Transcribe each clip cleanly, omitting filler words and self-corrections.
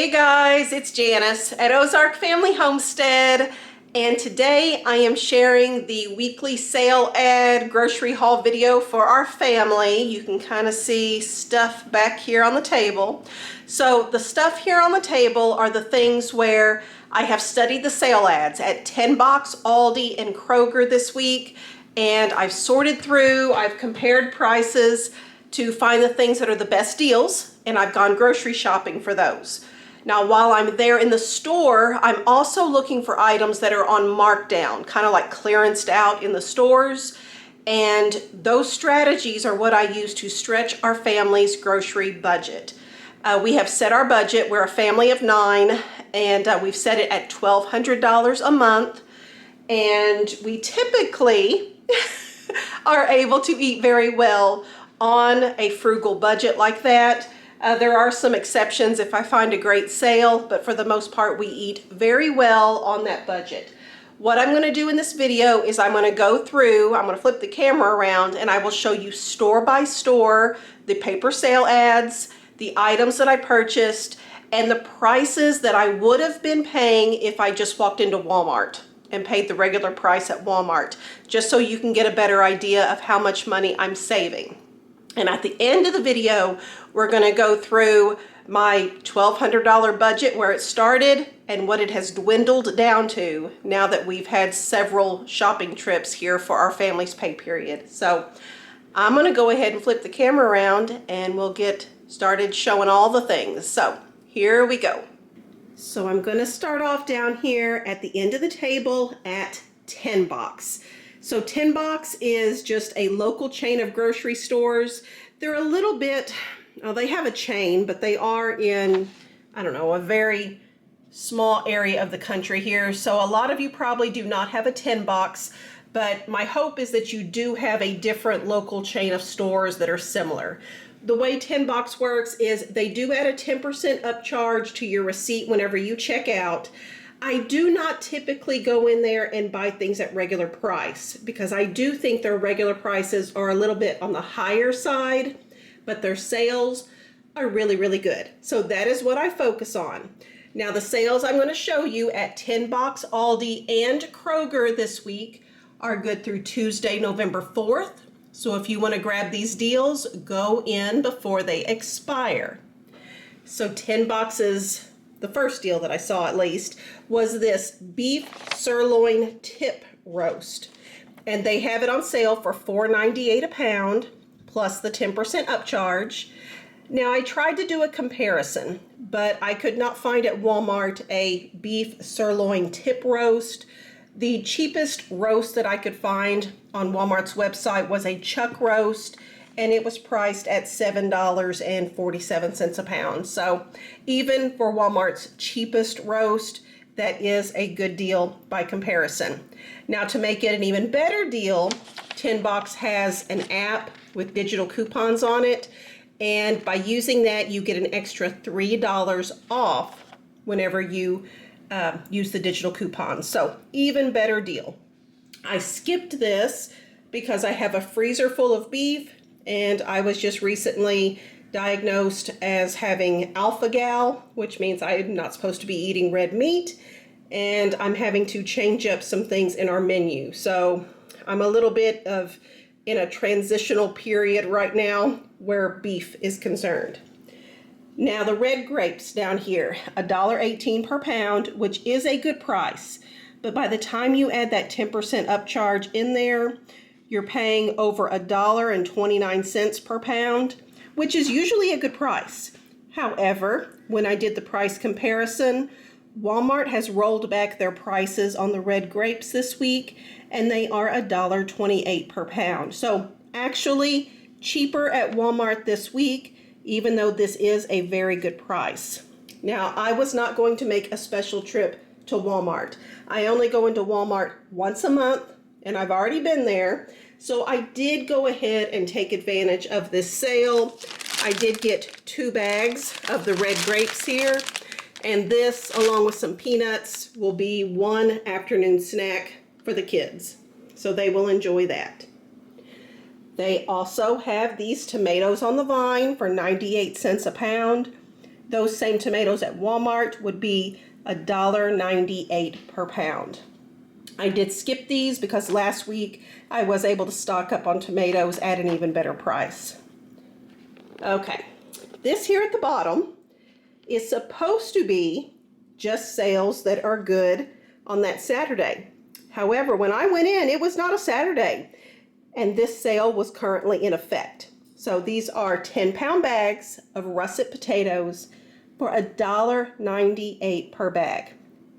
Hey guys, it's Janice at Ozark Family Homestead, and today I am sharing the weekly sale ad grocery haul video for our family. You can kind of see stuff back here on the table. So the stuff here on the table are the things where I have studied the sale ads at 10 Box, Aldi, and Kroger this week, and I've sorted through, I've compared prices to find the things that are the best deals, and I've gone grocery shopping for those. Now, while I'm there in the store, I'm also looking for items that are on markdown, kind of like clearanced out in the stores. And those strategies are what I use to stretch our family's grocery budget. We have set our budget. We're a family of 9, and we've set it at $1,200 a month. And we typically are able to eat very well on a frugal budget like that. There are some exceptions if I find a great sale, but for the most part, we eat very well on that budget. What I'm going to do in this video is I'm going to go through, I'm going to flip the camera around, and I will show you store by store, the paper sale ads, the items that I purchased, and the prices that I would have been paying if I just walked into Walmart and paid the regular price at Walmart, just so you can get a better idea of how much money I'm saving. And at the end of the video, we're going to go through my $1,200 budget, where it started and what it has dwindled down to now that we've had several shopping trips here for our family's pay period. So I'm going to go ahead and flip the camera around and we'll get started showing all the things. So here we go. So I'm going to start off down here at the end of the table at 10 Box. So 10 Box is just a local chain of grocery stores. They're a little bit, they have a chain, but they are in, I don't know, a very small area of the country here. So a lot of you probably do not have a 10 Box, but my hope is that you do have a different local chain of stores that are similar. The way 10 Box works is they do add a 10% upcharge to your receipt whenever you check out. I do not typically go in there and buy things at regular price because I do think their regular prices are a little bit on the higher side, but their sales are really, really good. So that is what I focus on. Now the sales I'm going to show you at 10 Box, Aldi, and Kroger this week are good through Tuesday, November 4th. So if you want to grab these deals, go in before they expire. So 10 Boxes, the first deal that I saw at least, was this beef sirloin tip roast. And they have it on sale for $4.98 a pound, plus the 10% upcharge. Now I tried to do a comparison, but I could not find at Walmart a beef sirloin tip roast. The cheapest roast that I could find on Walmart's website was a chuck roast, and it was priced at $7.47 a pound. So even for Walmart's cheapest roast, that is a good deal by comparison. Now to make it an even better deal, 10 Box has an app with digital coupons on it, and by using that you get an extra $3 off whenever you use the digital coupons. So even better deal. I skipped this because I have a freezer full of beef, and I was just recently diagnosed as having alpha-gal, which means I'm not supposed to be eating red meat, and I'm having to change up some things in our menu. So I'm a little bit in a transitional period right now where beef is concerned. Now the red grapes down here, $1.18 per pound, which is a good price, but by the time you add that 10% upcharge in there, you're paying over $1.29 per pound, which is usually a good price. However, when I did the price comparison, Walmart has rolled back their prices on the red grapes this week, and they are $1.28 per pound. So actually cheaper at Walmart this week, even though this is a very good price. Now, I was not going to make a special trip to Walmart. I only go into Walmart once a month, and I've already been there. So I did go ahead and take advantage of this sale. I did get 2 bags of the red grapes here, and this, along with some peanuts, will be one afternoon snack for the kids. So they will enjoy that. They also have these tomatoes on the vine for 98 cents a pound. Those same tomatoes at Walmart would be $1.98 per pound. I did skip these because last week I was able to stock up on tomatoes at an even better price. Okay, this here at the bottom is supposed to be just sales that are good on that Saturday. However, when I went in, it was not a Saturday, and this sale was currently in effect. So these are 10-pound bags of russet potatoes for $1.98 per bag.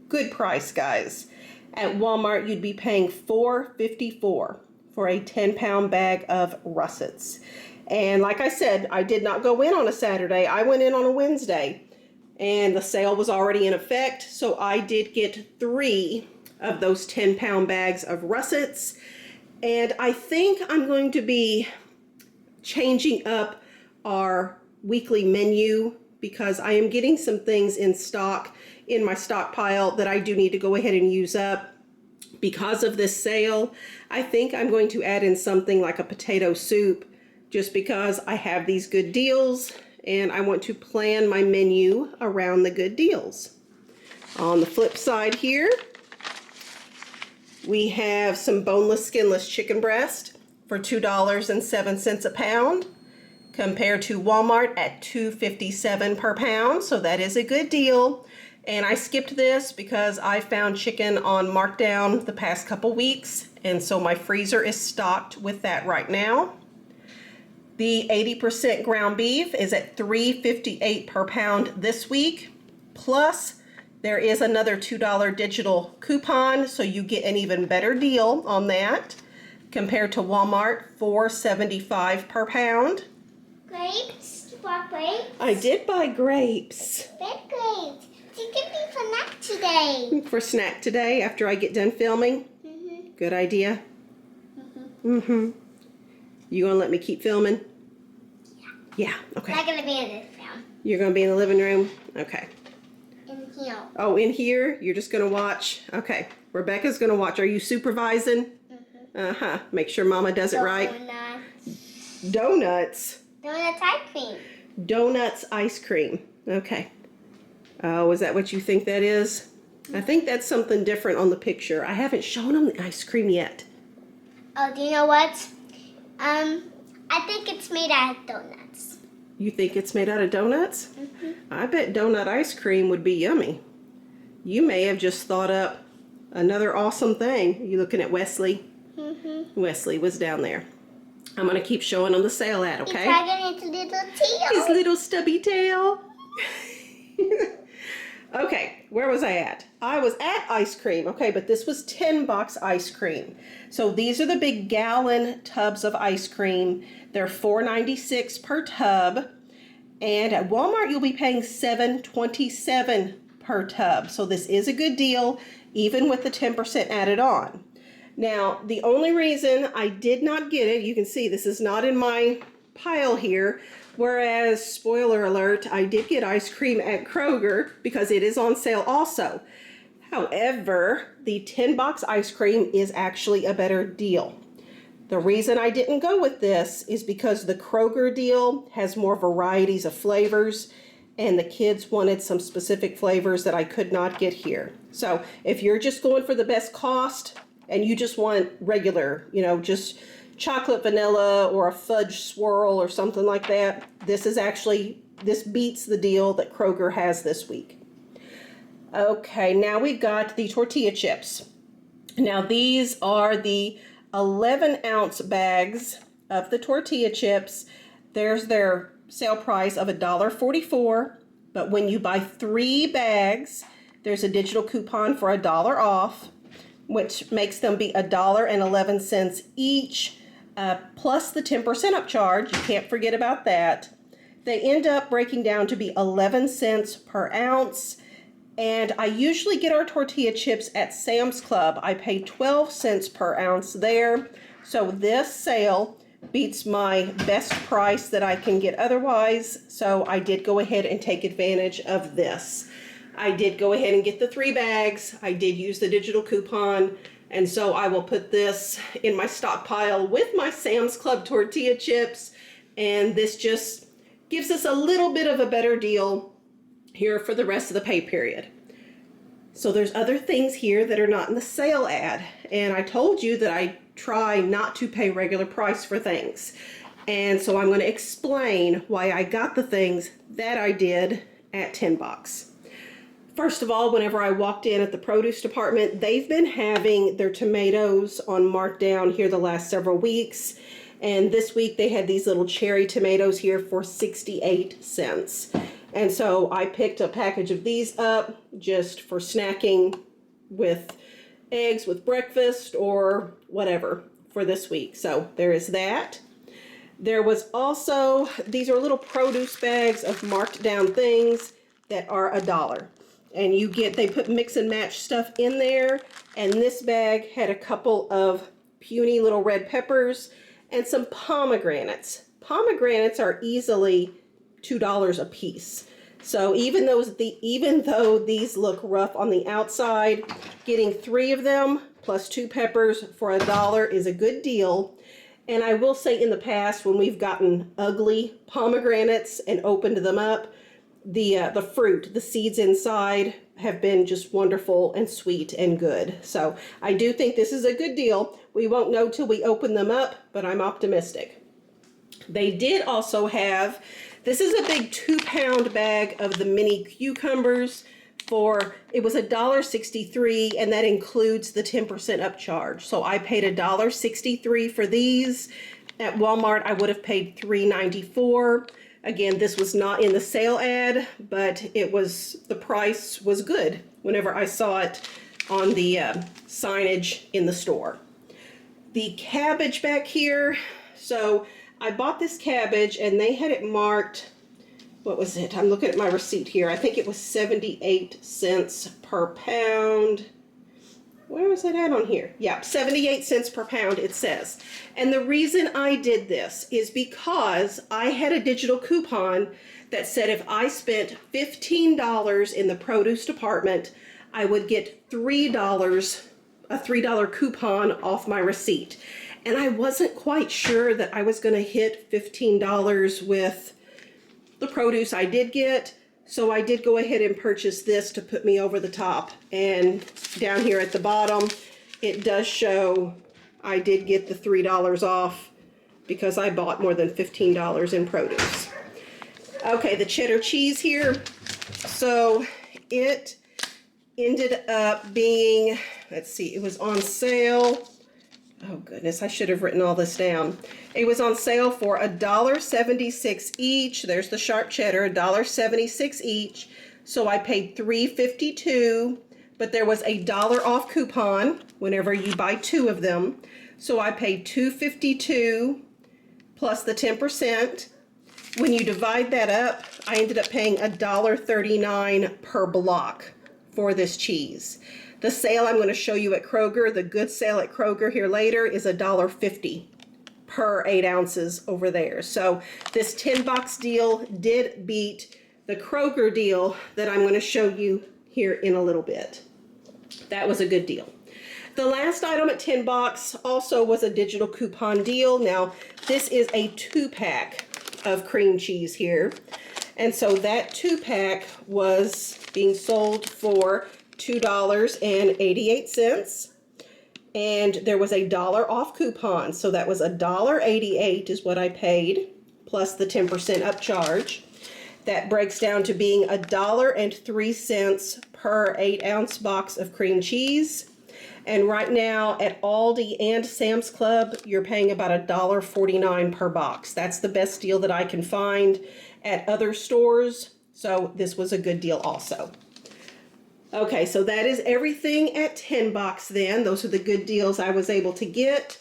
Good price, guys. At Walmart, you'd be paying $4.54 for a 10-pound bag of russets. And like I said, I did not go in on a Saturday. I went in on a Wednesday, and the sale was already in effect. So I did get 3 of those 10-pound bags of russets. And I think I'm going to be changing up our weekly menu because I am getting some things in stock in my stockpile that I do need to go ahead and use up because of this sale. I think I'm going to add in something like a potato soup just because I have these good deals and I want to plan my menu around the good deals. On the flip side here, we have some boneless, skinless chicken breast for $2.07 a pound compared to Walmart at $2.57 per pound. So that is a good deal. And I skipped this because I found chicken on markdown the past couple weeks. And so my freezer is stocked with that right now. The 80% ground beef is at $3.58 per pound this week. Plus, there is another $2 digital coupon, so you get an even better deal on that compared to Walmart, $4.75 per pound. Grapes? You bought grapes? I did buy grapes. Red grapes. You give me for snack today. For snack today after I get done filming? Mm-hmm. Good idea? Mm-hmm. You gonna let me keep filming? Yeah, okay. I'm gonna be in this room. You're gonna be in the living room? Okay. In here. Oh, in here? You're just gonna watch? Okay. Rebekah's gonna watch. Are you supervising? Mm-hmm. Uh-huh. Make sure Mama does it right. Donuts. Donuts. Donuts ice cream. Donuts ice cream. Okay. Oh, is that what you think that is? I think that's something different on the picture. I haven't shown them the ice cream yet. Oh, do you know what? I think it's made out of donuts. You think it's made out of donuts? Mm-hmm. I bet donut ice cream would be yummy. You may have just thought up another awesome thing. You looking at Wesley? Mm-hmm. Wesley was down there. I'm going to keep showing him the sale ad, okay? He's dragging his little tail. His little stubby tail. Okay, where was I at? I was at ice cream, okay, but this was 10-box ice cream. So these are the big gallon tubs of ice cream. They're $4.96 per tub. And at Walmart, you'll be paying $7.27 per tub. So this is a good deal, even with the 10% added on. Now, the only reason I did not get it, you can see this is not in my pile here, whereas, spoiler alert, I did get ice cream at Kroger because it is on sale also. However, the 10-box ice cream is actually a better deal. The reason I didn't go with this is because the Kroger deal has more varieties of flavors, and the kids wanted some specific flavors that I could not get here. So if you're just going for the best cost and you just want regular, just chocolate vanilla or a fudge swirl or something like that, this beats the deal that Kroger has this week. Okay, now we've got the tortilla chips. Now these are the 11-ounce bags of the tortilla chips. There's their sale price of $1.44, but when you buy 3 bags, there's a digital coupon for $1 off, which makes them be $1.11 each. Plus the 10% upcharge. You can't forget about that. They end up breaking down to be 11 cents per ounce. And I usually get our tortilla chips at Sam's Club. I pay 12 cents per ounce there. So this sale beats my best price that I can get otherwise. So I did go ahead and take advantage of this. I did go ahead and get the 3 bags. I did use the digital coupon. And so I will put this in my stockpile with my Sam's Club tortilla chips. And this just gives us a little bit of a better deal here for the rest of the pay period. So there's other things here that are not in the sale ad. And I told you that I try not to pay regular price for things. And so I'm going to explain why I got the things that I did at 10 bucks. First of all, whenever I walked in at the produce department, they've been having their tomatoes on markdown here the last several weeks. And this week they had these little cherry tomatoes here for 68 cents. And so I picked a package of these up just for snacking with eggs with breakfast or whatever for this week. So there is that. There was also, these are little produce bags of marked down things that are $1. And you get, they put mix and match stuff in there. And this bag had a couple of puny little red peppers and some pomegranates. Pomegranates are easily $2 a piece. So even though these look rough on the outside, getting 3 of them plus 2 peppers for $1 is a good deal. And I will say in the past, when we've gotten ugly pomegranates and opened them up, the fruit, the seeds inside have been just wonderful and sweet and good. So I do think this is a good deal. We won't know till we open them up, but I'm optimistic. They did also have, this is a big 2-pound bag of the mini cucumbers for, it was $1.63, and that includes the 10% upcharge. So I paid $1.63 for these. At Walmart, I would have paid $3.94. Again, this was not in the sale ad, but it was, the price was good whenever I saw it on the signage in the store. The cabbage back here, so I bought this cabbage and they had it marked, what was it? I'm looking at my receipt here. I think it was 78 cents per pound. Where was that at on here? Yeah, 78 cents per pound it says. And the reason I did this is because I had a digital coupon that said if I spent $15 in the produce department, I would get $3, a $3 coupon off my receipt. And I wasn't quite sure that I was going to hit $15 with the produce I did get. So I did go ahead and purchase this to put me over the top. And down here at the bottom, it does show I did get the $3 off because I bought more than $15 in produce. Okay, the cheddar cheese here. So it ended up being, let's see, it was on sale. Oh goodness, I should have written all this down. It was on sale for $1.76 each. There's the sharp cheddar, $1.76 each. So I paid $3.52, but there was a $1 off coupon whenever you buy 2 of them. So I paid $2.52 plus the 10%. When you divide that up, I ended up paying $1.39 per block for this cheese. The sale I'm going to show you at Kroger, the good sale at Kroger here later, is $1.50 per 8 ounces over there. So this 10-box deal did beat the Kroger deal that I'm going to show you here in a little bit. That was a good deal. The last item at 10 bucks also was a digital coupon deal. Now, this is a 2-pack of cream cheese here. And so that 2-pack was being sold for $2.88, and there was a $1 off coupon, so that was $1.88 is what I paid plus the 10% upcharge. That breaks down to being $1.03 per 8-ounce box of cream cheese. And right now at Aldi and Sam's Club, you're paying about $1.49 per box. That's the best deal that I can find at other stores, so this was a good deal also. Okay, so that is everything at 10 bucks then. Those are the good deals I was able to get.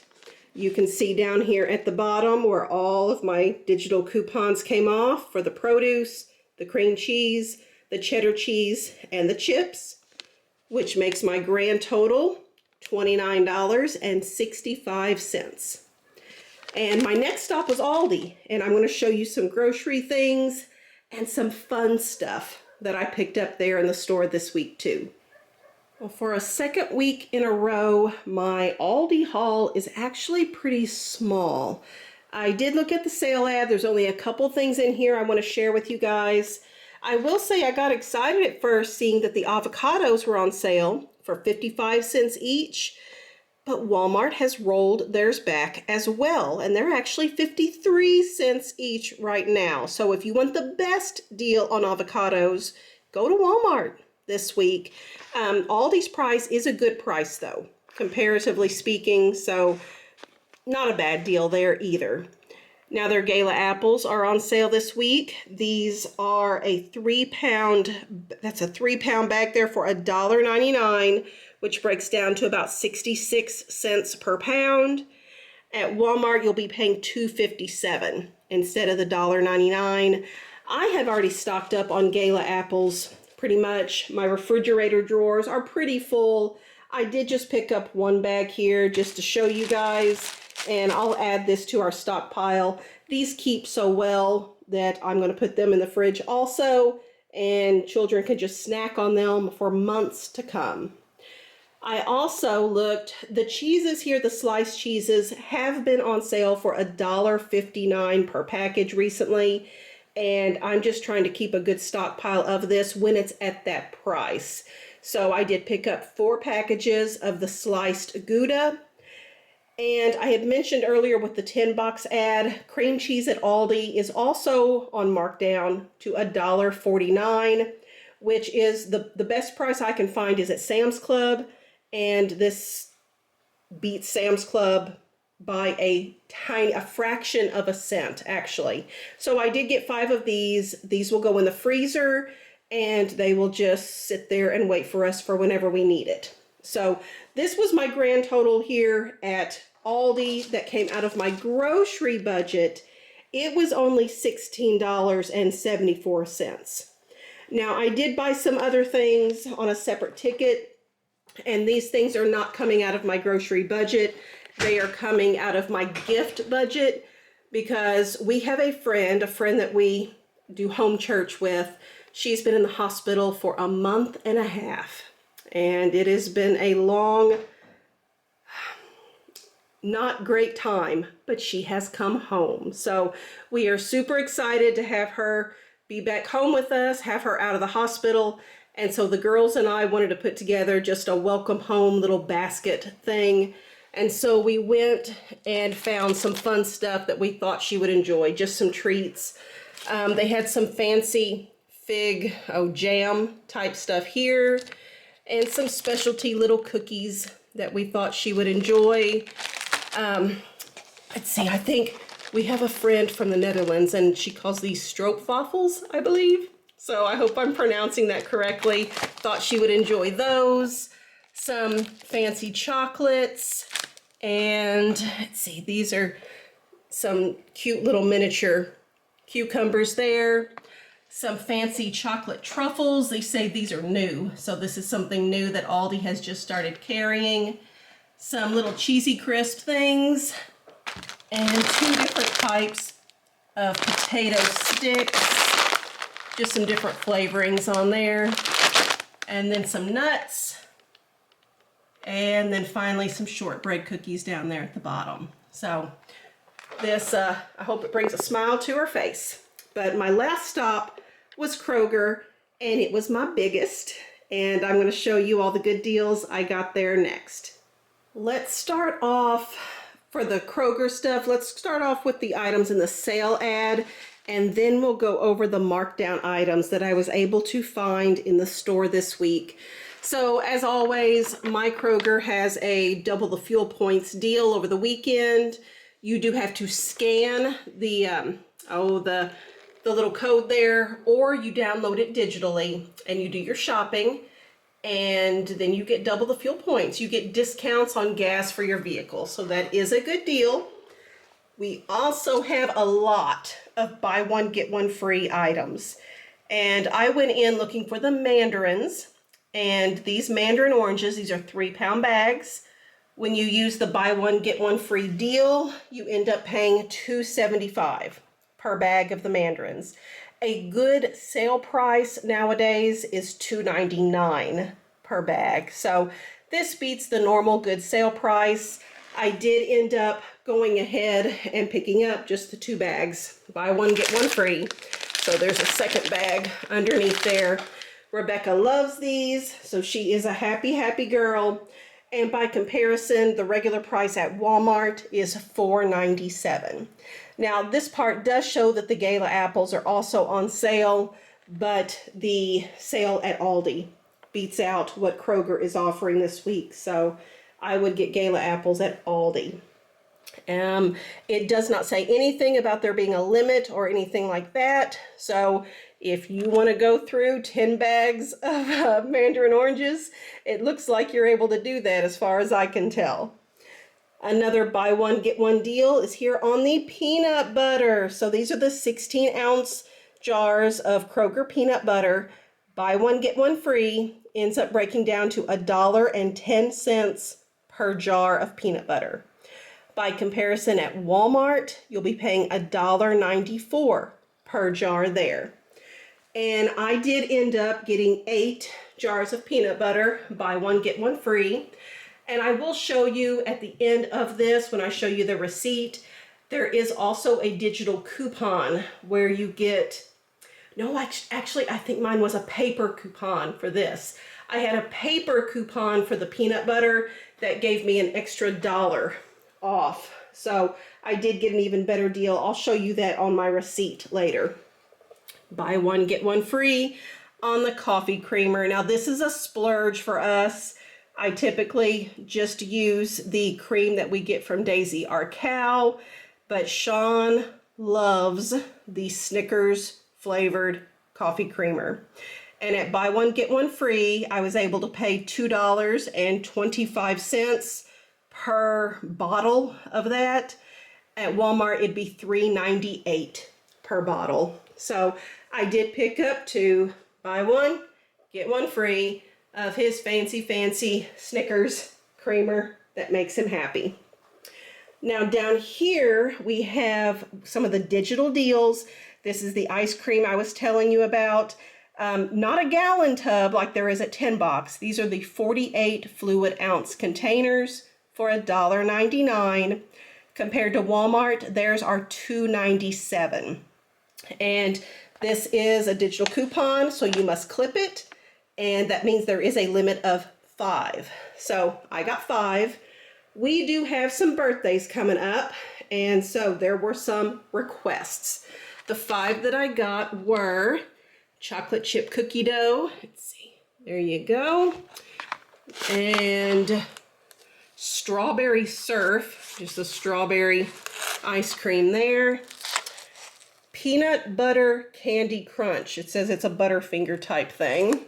You can see down here at the bottom where all of my digital coupons came off for the produce, the cream cheese, the cheddar cheese, and the chips, which makes my grand total $29.65. And my next stop was Aldi, and I'm going to show you some grocery things and some fun stuff that I picked up there in the store this week too. Well, for a second week in a row, my Aldi haul is actually pretty small. I did look at the sale ad. There's only a couple things in here I want to share with you guys. I will say I got excited at first seeing that the avocados were on sale for 55 cents each, but Walmart has rolled theirs back as well, and they're actually 53 cents each right now. So if you want the best deal on avocados, go to Walmart this week. Aldi's price is a good price though, comparatively speaking, so not a bad deal there either. Now their Gala apples are on sale this week. These are a 3-pound, that's a 3-pound bag there for $1.99, which breaks down to about 66 cents per pound. At Walmart, you'll be paying $2.57 instead of the $1.99. I have already stocked up on Gala apples pretty much. My refrigerator drawers are pretty full. I did just pick up one bag here just to show you guys, and I'll add this to our stockpile. These keep so well that I'm going to put them in the fridge also, and children can just snack on them for months to come. I also looked, the cheeses here, the sliced cheeses, have been on sale for $1.59 per package recently, and I'm just trying to keep a good stockpile of this when it's at that price. So I did pick up 4 packages of the sliced Gouda. And I had mentioned earlier with the 10-box ad, cream cheese at Aldi is also on markdown to $1.49, which is the best price I can find is at Sam's Club. And this beats Sam's Club by a fraction of a cent, actually. So I did get 5 of these. These will go in the freezer, and they will just sit there and wait for us for whenever we need it. So this was my grand total here at Aldi that came out of my grocery budget. It was only $16.74. Now, I did buy some other things on a separate ticket, and these things are not coming out of my grocery budget. They are coming out of my gift budget because we have a friend that we do home church with. She's been in the hospital for a month and a half, and it has been a long, not great time, but she has come home. So we are super excited to have her be back home with us, have her out of the hospital. And so the girls and I wanted to put together just a welcome home little basket thing. And so we went and found some fun stuff that we thought she would enjoy, just some treats. They had some fancy fig, jam type stuff here, and some specialty little cookies that we thought she would enjoy. Let's see, I think we have a friend from the Netherlands, and she calls these stroopwafels, I believe. So I hope I'm pronouncing that correctly. Thought she would enjoy those. Some fancy chocolates. And let's see, these are some cute little miniature cucumbers there. Some fancy chocolate truffles. They say these are new. So this is something new that Aldi has just started carrying. Some little cheesy crisp things. And 2 different types of potato sticks. Just some different flavorings on there, and then some nuts, and then finally some shortbread cookies down there at the bottom. So this, I hope it brings a smile to her face. But my last stop was Kroger, and it was my biggest, and I'm going to show you all the good deals I got there next. Let's start off for the Kroger stuff. Let's start off with the items in the sale ad, and then we'll go over the markdown items that I was able to find in the store this week. So as always, my Kroger has a double the fuel points deal over the weekend. You do have to scan the little code there, or you download it digitally and you do your shopping, and then you get double the fuel points. You get discounts on gas for your vehicle. So that is a good deal. We also have a lot of buy one, get one free items. And I went in looking for the mandarins, and these mandarin oranges, these are 3-pound bags. When you use the buy one, get one free deal, you end up paying $2.75 per bag of the mandarins. A good sale price nowadays is $2.99 per bag. So this beats the normal good sale price. I did end up going ahead and picking up just the 2 bags, buy one, get one free. So there's a second bag underneath there. Rebekah loves these, so she is a happy, happy girl. And by comparison, the regular price at Walmart is $4.97. Now, this part does show that the Gala apples are also on sale, but the sale at Aldi beats out what Kroger is offering this week. So I would get Gala apples at Aldi. It does not say anything about there being a limit or anything like that. So if you want to go through 10 bags of mandarin oranges, it looks like you're able to do that as far as I can tell. Another buy one, get one deal is here on the peanut butter. So these are the 16-ounce jars of Kroger peanut butter. Buy one, get one free. Ends up breaking down to $1.10 per jar of peanut butter. By comparison, at Walmart, you'll be paying $1.94 per jar there. And I did end up getting 8 jars of peanut butter, buy one, get one free. And I will show you at the end of this, when I show you the receipt, there is also a digital coupon where you get, no, actually, I think mine was a paper coupon for this. I had a paper coupon for the peanut butter that gave me an extra $1 off. So I did get an even better deal. I'll show you that on my receipt later. Buy one, get one free on the coffee creamer. Now this is a splurge for us. I typically just use the cream that we get from Daisy, our cow, but Shawn loves the Snickers flavored coffee creamer. And at buy one, get one free, I was able to pay $2.25 per bottle of that. At Walmart, it'd be $3.98 per bottle. So I did pick up 2, buy one, get one free of his fancy Snickers creamer that makes him happy. Now down here, we have some of the digital deals. This is the ice cream I was telling you about. Not a gallon tub like there is at 10 Box. These are the 48 fluid ounce containers for $1.99. Compared to Walmart, theirs are $2.97. And this is a digital coupon, so you must clip it. And that means there is a limit of 5. So I got 5. We do have some birthdays coming up, and so there were some requests. The 5 that I got were chocolate chip cookie dough. Let's see. There you go. And strawberry surf, just a strawberry ice cream there. Peanut butter candy crunch. It says it's a Butterfinger type thing.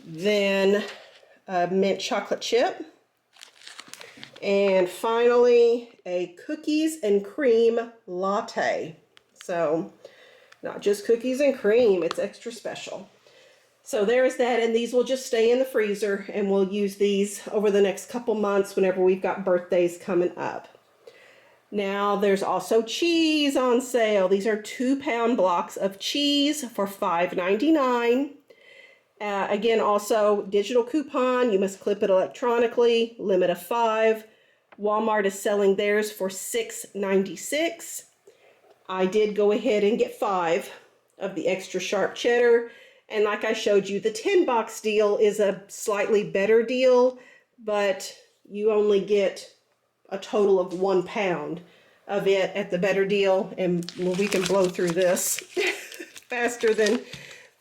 Then mint chocolate chip. And finally, a cookies and cream latte. So not just cookies and cream, it's extra special. So there's that, and these will just stay in the freezer, and we'll use these over the next couple months whenever we've got birthdays coming up. Now there's also cheese on sale. These are 2-pound blocks of cheese for $5.99. Again, also digital coupon. You must clip it electronically. Limit of 5. Walmart is selling theirs for $6.96. I did go ahead and get 5 of the extra sharp cheddar. And like I showed you, the 10 box deal is a slightly better deal, but you only get a total of 1 pound of it at the better deal. And we can blow through this faster than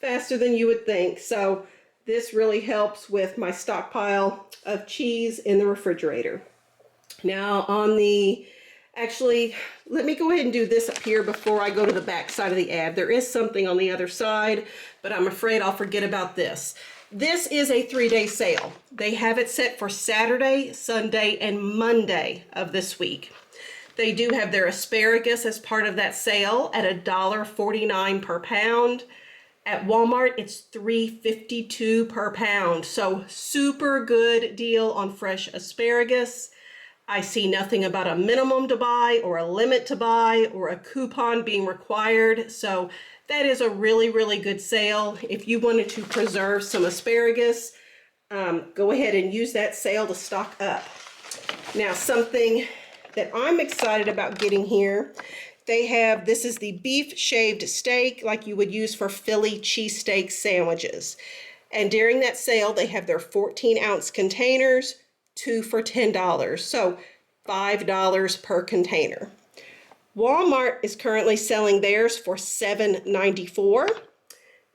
you would think. So this really helps with my stockpile of cheese in the refrigerator. Now actually, let me go ahead and do this up here before I go to the back side of the ad. There is something on the other side, but I'm afraid I'll forget about this. This is a 3-day sale. They have it set for Saturday, Sunday, and Monday of this week. They do have their asparagus as part of that sale at $1.49 per pound. At Walmart, it's $3.52 per pound. So super good deal on fresh asparagus. I see nothing about a minimum to buy or a limit to buy or a coupon being required. So that is a really, really good sale. If you wanted to preserve some asparagus, go ahead and use that sale to stock up. Now, something that I'm excited about getting here they have, this is the beef shaved steak like you would use for Philly cheesesteak sandwiches. And during that sale, they have their 14-ounce containers, 2 for $10. So $5 per container. Walmart is currently selling theirs for $7.94.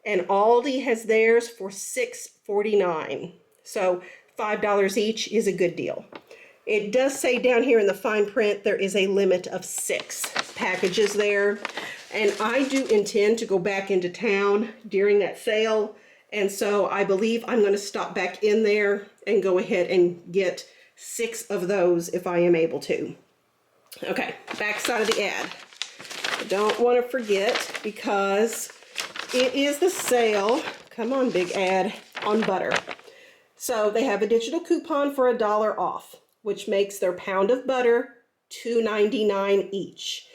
And Aldi has theirs for $6.49. So $5 each is a good deal. It does say down here in the fine print there is a limit of 6 packages there. And I do intend to go back into town during that sale. And so I believe I'm going to stop back in there and go ahead and get 6 of those if I am able to. Okay, back side of the ad. I don't want to forget because it is the sale, come on big ad, on butter. So they have a digital coupon for $1 off, which makes their pound of butter $2.99 each.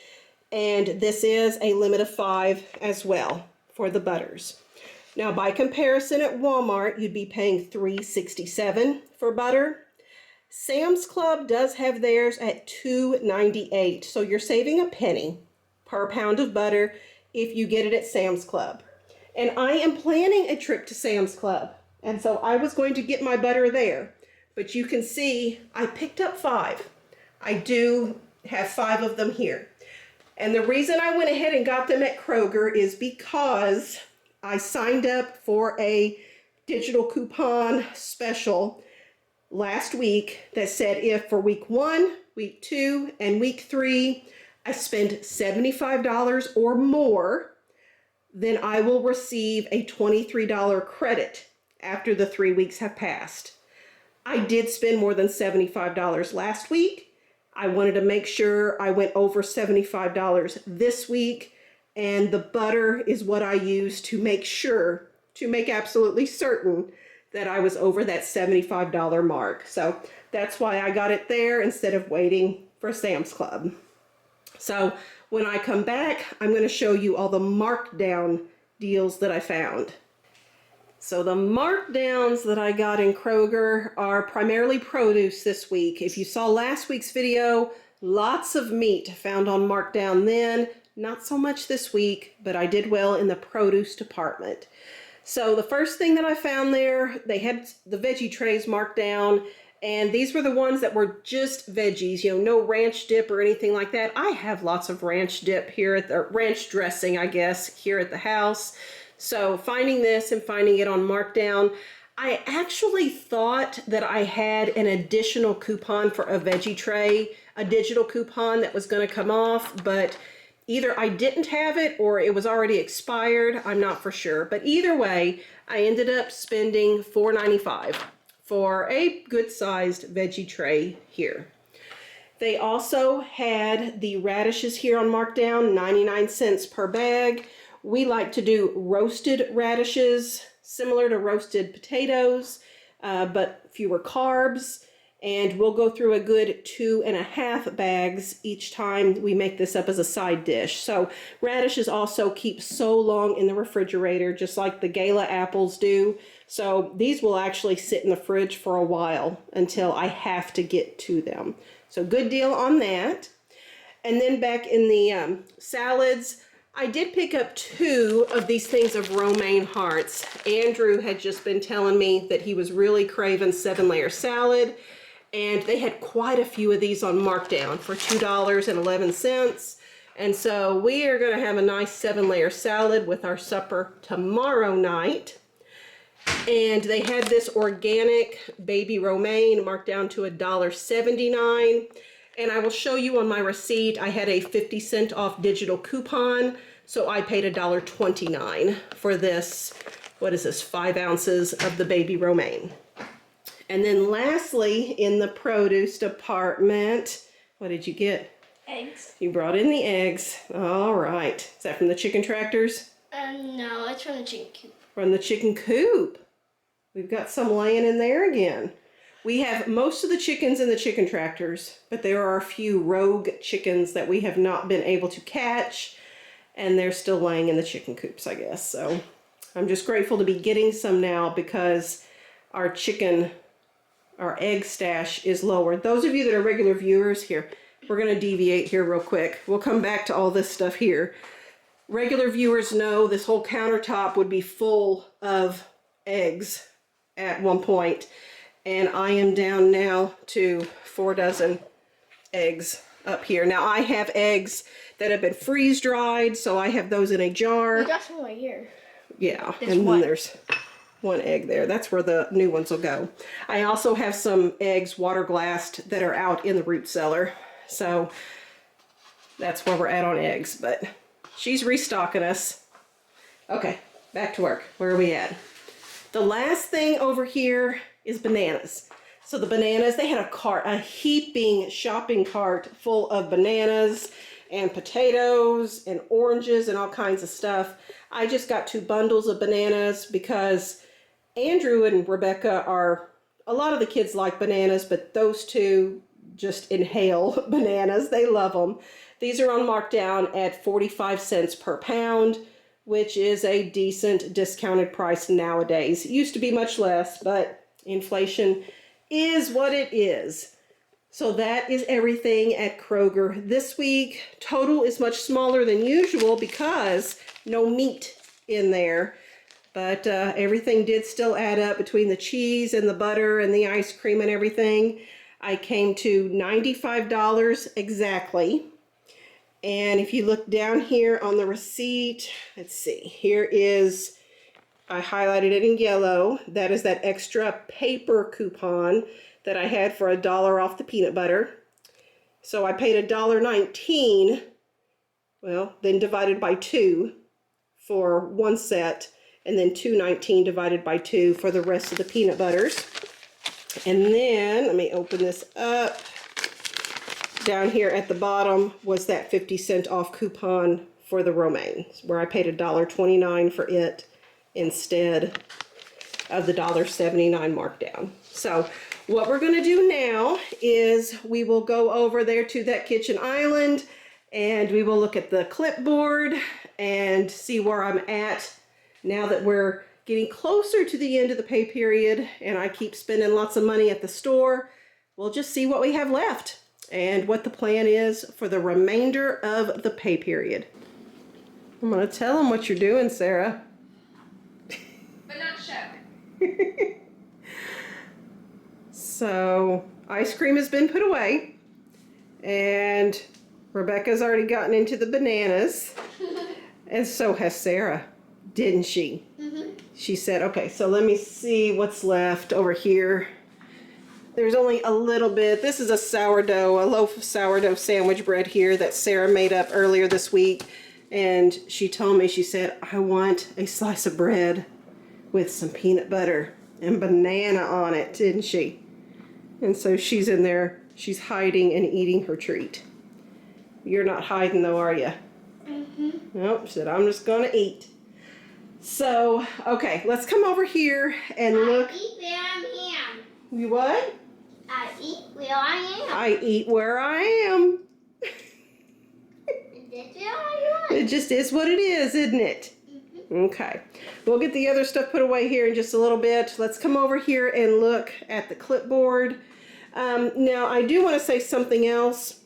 And this is a limit of 5 as well for the butters. Now by comparison at Walmart, you'd be paying $3.67 for butter. Sam's Club does have theirs at $2.98, so you're saving a penny per pound of butter if you get it at Sam's Club. And I am planning a trip to Sam's Club, and so I was going to get my butter there. But you can see I picked up 5. I do have 5 of them here. And the reason I went ahead and got them at Kroger is because I signed up for a digital coupon special last week that said if for week 1, week 2, and week 3, I spend $75 or more, then I will receive a $23 credit after the 3 weeks have passed. I did spend more than $75 last week. I wanted to make sure I went over $75 this week, and the butter is what I use to make sure, to make absolutely certain that I was over that $75 mark. So that's why I got it there instead of waiting for Sam's Club. So when I come back, I'm going to show you all the markdown deals that I found. So the markdowns that I got in Kroger are primarily produce this week. If you saw last week's video, lots of meat found on markdown then. Not so much this week, but I did well in the produce department. So the first thing that I found there, they had the veggie trays marked down, and these were the ones that were just veggies, you know, no ranch dip or anything like that. I have lots of ranch dip here at the ranch dressing, I guess, here at the house. So finding this and finding it on markdown, I actually thought that I had an additional coupon for a veggie tray, a digital coupon that was going to come off, but either I didn't have it or it was already expired. I'm not for sure. But either way, I ended up spending $4.95 for a good-sized veggie tray here. They also had the radishes here on markdown, 99 cents per bag. We like to do roasted radishes, similar to roasted potatoes, but fewer carbs. And we'll go through a good 2.5 bags each time we make this up as a side dish. So radishes also keep so long in the refrigerator, just like the Gala apples do. So these will actually sit in the fridge for a while until I have to get to them. So good deal on that. And then back in the salads, I did pick up 2 of these things of romaine hearts. Andrew had just been telling me that he was really craving 7-layer salad, and they had quite a few of these on markdown for $2.11. And so we are going to have a nice 7-layer salad with our supper tomorrow night. And they had this organic baby romaine marked down to $1.79. And I will show you on my receipt, I had a 50-cent off digital coupon, so I paid $1.29 for this, what is this, 5 ounces of the baby romaine. And then lastly, in the produce department, what did you get? Eggs. You brought in the eggs. All right. Is that from the chicken tractors? No, it's from the chicken coop. From the chicken coop. We've got some laying in there again. We have most of the chickens in the chicken tractors, but there are a few rogue chickens that we have not been able to catch, and they're still laying in the chicken coops, I guess. So I'm just grateful to be getting some now because our egg stash is lower. Those of you that are regular viewers here, we're going to deviate here real quick. We'll come back to all this stuff here. Regular viewers know this whole countertop would be full of eggs at one point, and I am down now to 4 dozen eggs up here. Now I have eggs that have been freeze dried, so I have those in a jar. We got some right here. Yeah, and then there's 1 egg there. That's where the new ones will go. I also have some eggs water glassed that are out in the root cellar. So that's where we're at on eggs, but she's restocking us. Okay, back to work. Where are we at? The last thing over here is bananas. So the bananas, they had a heaping shopping cart full of bananas and potatoes and oranges and all kinds of stuff. I just got 2 bundles of bananas because Andrew and Rebekah a lot of the kids like bananas, but those 2 just inhale bananas. They love them. These are on markdown at 45 cents per pound, which is a decent discounted price nowadays. It used to be much less, but inflation is what it is. So that is everything at Kroger this week. Total is much smaller than usual because no meat in there. But everything did still add up between the cheese and the butter and the ice cream and everything. I came to $95 exactly. And if you look down here on the receipt, let's see, here is, I highlighted it in yellow. That is that extra paper coupon that I had for $1 off the peanut butter. So I paid $1.19, well, then divided by 2 for 1 set, and then $2.19 divided by 2 for the rest of the peanut butters. And then, let me open this up. Down here at the bottom was that 50-cent off coupon for the romaine, where I paid $1.29 for it instead of the $1.79 markdown. So what we're going to do now is we will go over there to that kitchen island and we will look at the clipboard and see where I'm at now that we're getting closer to the end of the pay period and I keep spending lots of money at the store. We'll just see what we have left and what the plan is for the remainder of the pay period. I'm going to tell them what you're doing, Sarah. But not show. So, ice cream has been put away, and Rebekah's already gotten into the bananas, and so has Sarah, didn't she? Mm-hmm. She said, okay, so let me see what's left over here. There's only a little bit. This is a loaf of sourdough sandwich bread here that Sarah made up earlier this week, and she told me, she said, I want a slice of bread with some peanut butter and banana on it, didn't she? And so she's in there, she's hiding and eating her treat. You're not hiding though, are you? Mm-hmm. Nope, she said, I'm just gonna eat. So, okay, let's come over here and look. I eat where I am. You what? I eat where I am. I eat where I am. That's where I am. It just is what it is, isn't it? Okay, we'll get the other stuff put away here in just a little bit. Let's come over here and look at the clipboard. Now, I do want to say something else.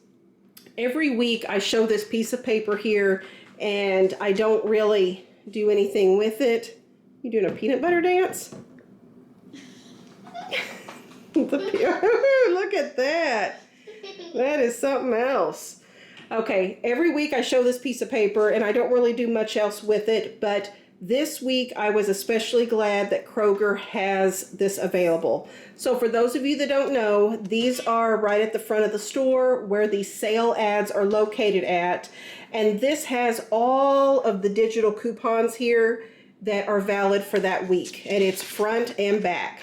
Every week I show this piece of paper here and I don't really do anything with it. You doing a peanut butter dance? Look at that. That is something else. Okay, every week I show this piece of paper and I don't really do much else with it, but this week I was especially glad that Kroger has this available. So for those of you that don't know, these are right at the front of the store where the sale ads are located at, and this has all of the digital coupons here that are valid for that week, and it's front and back.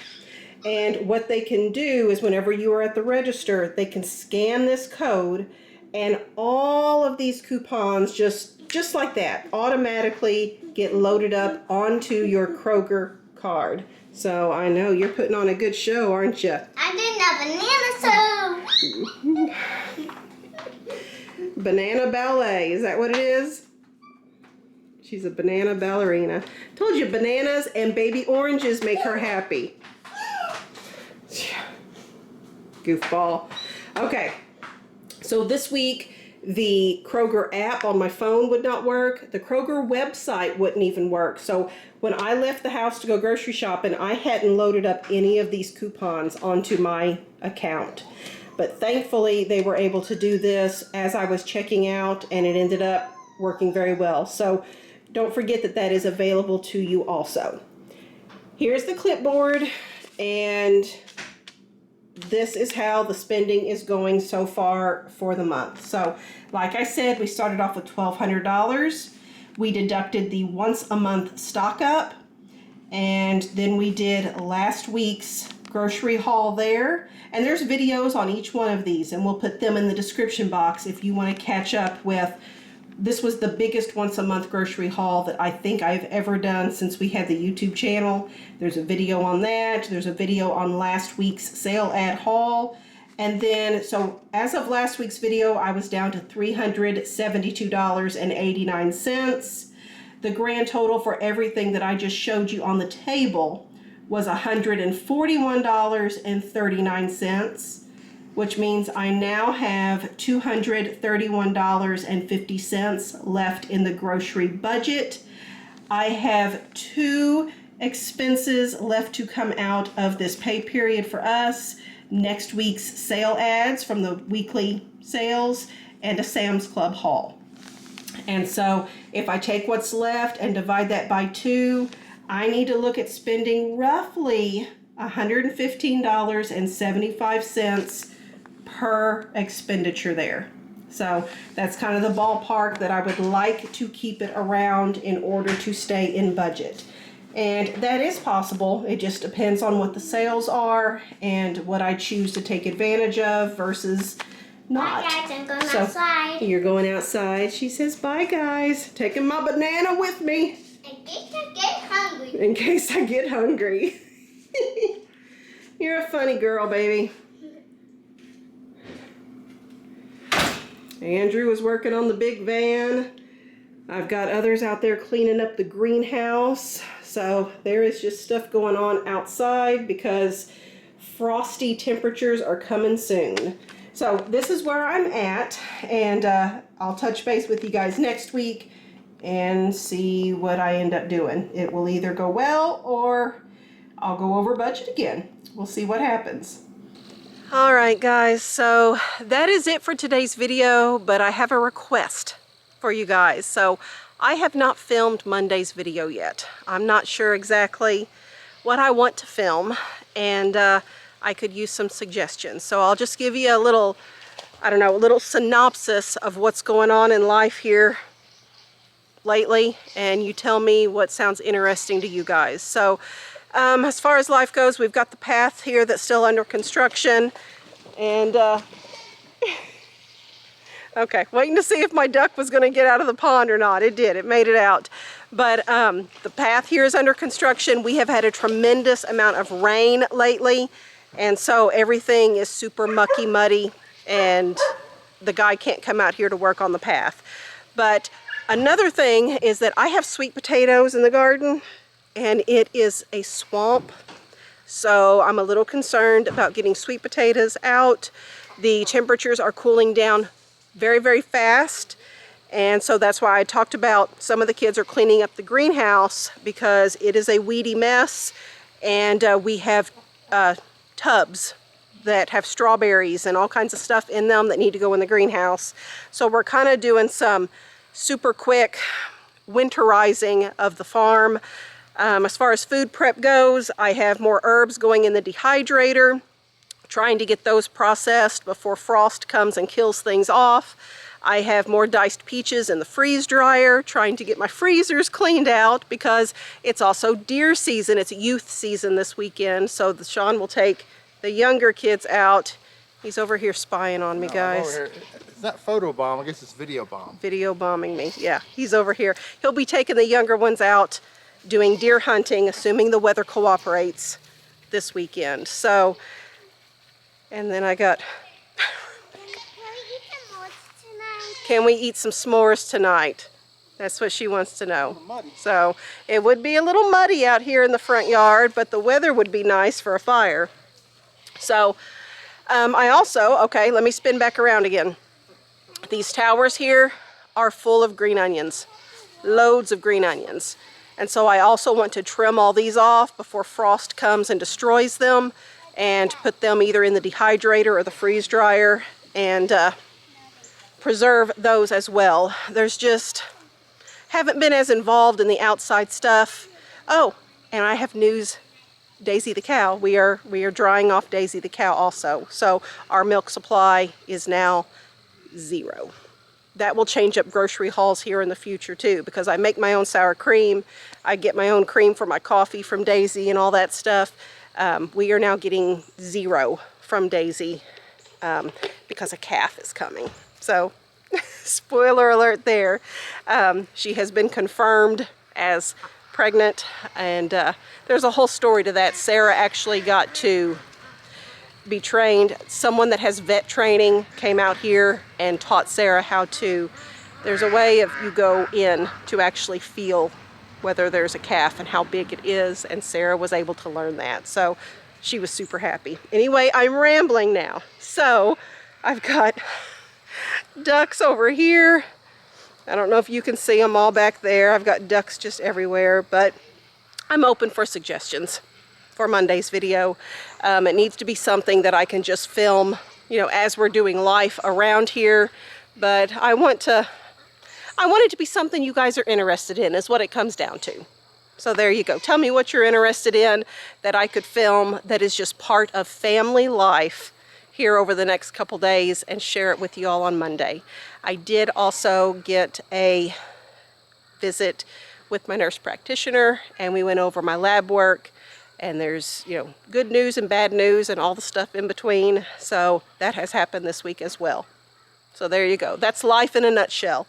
And what they can do is whenever you are at the register, they can scan this code and all of these coupons just like that automatically get loaded up onto your Kroger card. So I know you're putting on a good show, aren't you? I did a banana soup. Banana ballet, is that what it is? She's a banana ballerina. Told you bananas and baby oranges make her happy. Goofball. Okay. So this week, the Kroger app on my phone would not work. The Kroger website wouldn't even work. So when I left the house to go grocery shopping, I hadn't loaded up any of these coupons onto my account. But thankfully, they were able to do this as I was checking out, and it ended up working very well. So don't forget that that is available to you also. Here's the clipboard, and this is how the spending is going so far for the month. So like I said, we started off with $1,200. We deducted the once a month stock up, and then we did last week's grocery haul there. And there's videos on each one of these, and we'll put them in the description box if you want to catch up with. This was the biggest once a month grocery haul that I think I've ever done since we had the YouTube channel. There's a video on that. There's a video on last week's sale ad haul. And then, so as of last week's video, I was down to $372.89. The grand total for everything that I just showed you on the table was $141.39, which means I now have $231.50 left in the grocery budget. I have 2 expenses left to come out of this pay period for us: next week's sale ads from the weekly sales and a Sam's Club haul. And so if I take what's left and divide that by 2, I need to look at spending roughly $115.75 per expenditure there. So that's kind of the ballpark that I would like to keep it around in order to stay in budget. And that is possible. It just depends on what the sales are and what I choose to take advantage of versus not. Bye guys, I'm going outside. You're going outside. She says, bye guys. Taking my banana with me. In case I get hungry. In case I get hungry. You're a funny girl, baby. Andrew is working on the big van. I've got others out there cleaning up the greenhouse. So there is just stuff going on outside because frosty temperatures are coming soon. So this is where I'm at, and I'll touch base with you guys next week and see what I end up doing. It will either go well or I'll go over budget again. We'll see what happens. All right, guys, so that is it for today's video, but I have a request for you guys. So I have not filmed Monday's video yet. I'm not sure exactly what I want to film, and I could use some suggestions. So I'll just give you a little, I don't know, a little synopsis of what's going on in life here lately, and you tell me what sounds interesting to you guys. So as far as life goes, we've got the path here that's still under construction, and okay, waiting to see if my duck was going to get out of the pond or not. It did. It made it out. But the path here is under construction. We have had a tremendous amount of rain lately, and so everything is super mucky, muddy, and the guy can't come out here to work on the path. But another thing is that I have sweet potatoes in the garden, and it is a swamp. So I'm a little concerned about getting sweet potatoes out. The temperatures are cooling down very, very fast. And so that's why I talked about some of the kids are cleaning up the greenhouse because it is a weedy mess. And we have tubs that have strawberries and all kinds of stuff in them that need to go in the greenhouse. So we're kind of doing some super quick winterizing of the farm. As far as food prep goes, I have more herbs going in the dehydrator, trying to get those processed before frost comes and kills things off. I have more diced peaches in the freeze dryer, trying to get my freezers cleaned out because it's also deer season. It's youth season this weekend, so Shawn will take the younger kids out. He's over here spying on me, guys. It's not photo bomb, I guess it's video bomb. Video bombing me, yeah. He's over here. He'll be taking the younger ones out doing deer hunting, assuming the weather cooperates this weekend. So, and then I got... Can we eat some s'mores tonight? That's what she wants to know. So it would be a little muddy out here in the front yard, but the weather would be nice for a fire. So I also, okay, let me spin back around again. These towers here are full of green onions, loads of green onions. And so I also want to trim all these off before frost comes and destroys them, and put them either in the dehydrator or the freeze dryer and preserve those as well. There's just, haven't been as involved in the outside stuff. Oh, and I have news. Daisy the cow, we are drying off Daisy the cow also. So our milk supply is now 0. That will change up grocery hauls here in the future too, because I make my own sour cream. I get my own cream for my coffee from Daisy and all that stuff. We are now getting 0 from Daisy because a calf is coming. So spoiler alert there. She has been confirmed as pregnant, and there's a whole story to that. Sarah actually got to be trained. Someone that has vet training came out here and taught Sarah how to, there's a way of you go in to actually feel whether there's a calf and how big it is, and Sarah was able to learn that. So she was super happy. Anyway, I'm rambling now. So I've got ducks over here. I don't know if you can see them all back there. I've got ducks just everywhere, but I'm open for suggestions for Monday's video. It needs to be something that I can just film, you know, as we're doing life around here. But I want it to be something you guys are interested in, is what it comes down to. So there you go. Tell me what you're interested in that I could film that is just part of family life here over the next couple days, and share it with you all on Monday. I did also get a visit with my nurse practitioner, and we went over my lab work, and there's, you know, good news and bad news and all the stuff in between. So that has happened this week as well. So there you go. That's life in a nutshell.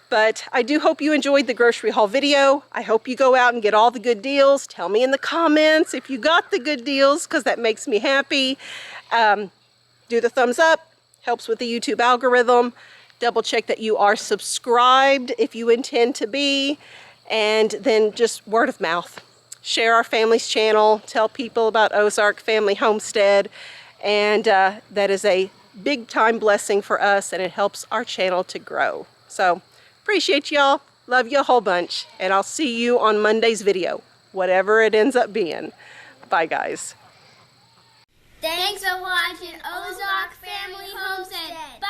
But I do hope you enjoyed the grocery haul video. I hope you go out and get all the good deals. Tell me in the comments if you got the good deals, because that makes me happy. Do the thumbs up, helps with the YouTube algorithm. Double check that you are subscribed if you intend to be, and then just word of mouth. Share our family's channel, tell people about Ozark Family Homestead, and that is a big time blessing for us, and it helps our channel to grow. So appreciate y'all, love you a whole bunch, and I'll see you on Monday's video, whatever it ends up being. Bye guys. Thanks for watching Ozark Family Homestead.